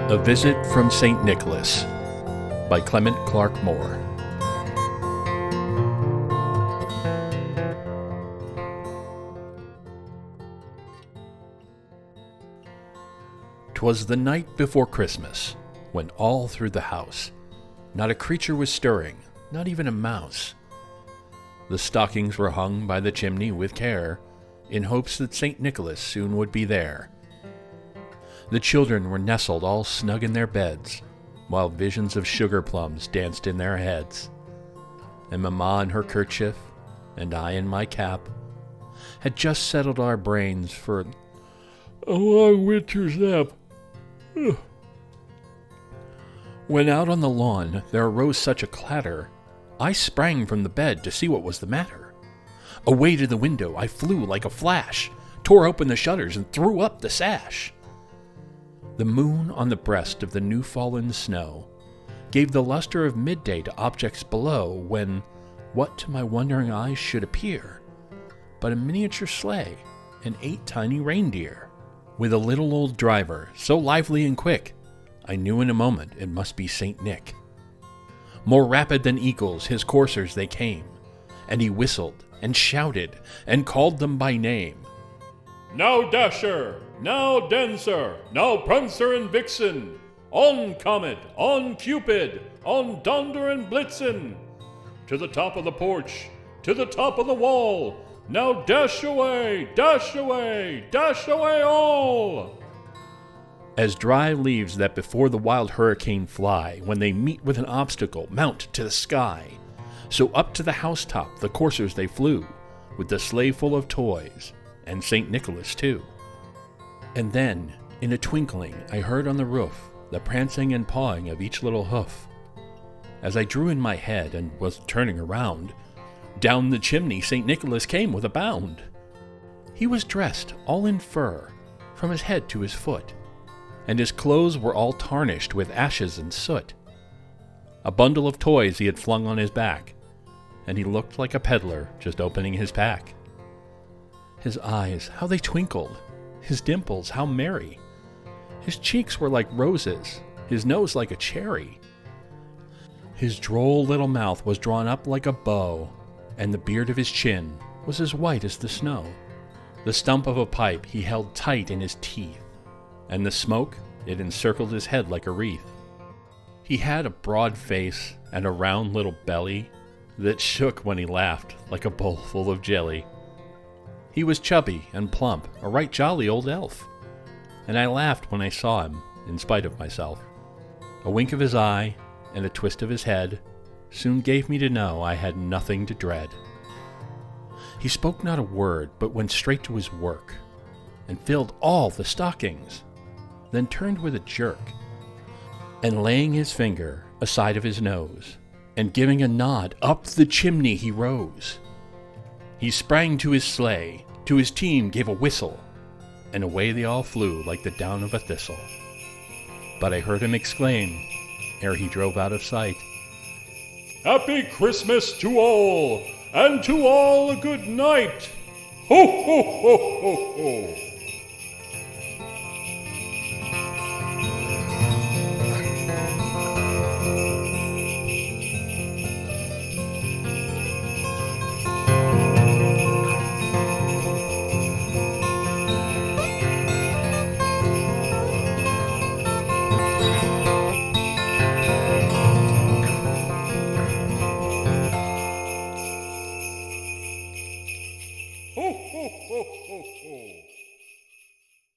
A Visit from St. Nicholas by Clement Moore. "'Twas the night before Christmas, when all through the house not a creature was stirring, not even a mouse. The stockings were hung by the chimney with care, in hopes that St. Nicholas soon would be there. The children were nestled all snug in their beds, while visions of sugar plums danced in their heads. And Mamma in her kerchief, and I in my cap, had just settled our brains for a long winter's nap. When out on the lawn there arose such a clatter, I sprang from the bed to see what was the matter. Away to the window I flew like a flash, tore open the shutters and threw up the sash. The moon on the breast of the new-fallen snow gave the luster of midday to objects below, when what to my wondering eyes should appear but a miniature sleigh and 8 tiny reindeer, with a little old driver so lively and quick, I knew in a moment it must be St. Nick. More rapid than eagles his coursers they came, and he whistled and shouted and called them by name. "Now Dasher, now Dancer, now Prancer and Vixen, on Comet, on Cupid, on Donder and Blitzen, to the top of the porch, to the top of the wall, now dash away, dash away, dash away all!" As dry leaves that before the wild hurricane fly, when they meet with an obstacle, mount to the sky, so up to the housetop the coursers they flew, with the sleigh full of toys, and St. Nicholas too. And then, in a twinkling, I heard on the roof the prancing and pawing of each little hoof. As I drew in my head and was turning around, down the chimney St. Nicholas came with a bound. He was dressed all in fur, from his head to his foot, and his clothes were all tarnished with ashes and soot. A bundle of toys he had flung on his back, and he looked like a peddler just opening his pack. His eyes, how they twinkled, his dimples, how merry. His cheeks were like roses, his nose like a cherry. His droll little mouth was drawn up like a bow, and the beard of his chin was as white as the snow. The stump of a pipe he held tight in his teeth, and the smoke, it encircled his head like a wreath. He had a broad face and a round little belly that shook when he laughed like a bowl full of jelly. He was chubby and plump, a right jolly old elf, and I laughed when I saw him, in spite of myself. A wink of his eye and a twist of his head soon gave me to know I had nothing to dread. He spoke not a word, but went straight to his work, and filled all the stockings, then turned with a jerk, and laying his finger aside of his nose, and giving a nod, up the chimney he rose. He sprang to his sleigh, to his team gave a whistle, and away they all flew like the down of a thistle. But I heard him exclaim, ere he drove out of sight, "Happy Christmas to all, and to all a good night! Ho, ho, ho, ho, ho!" Ho, ho, ho, ho, ho.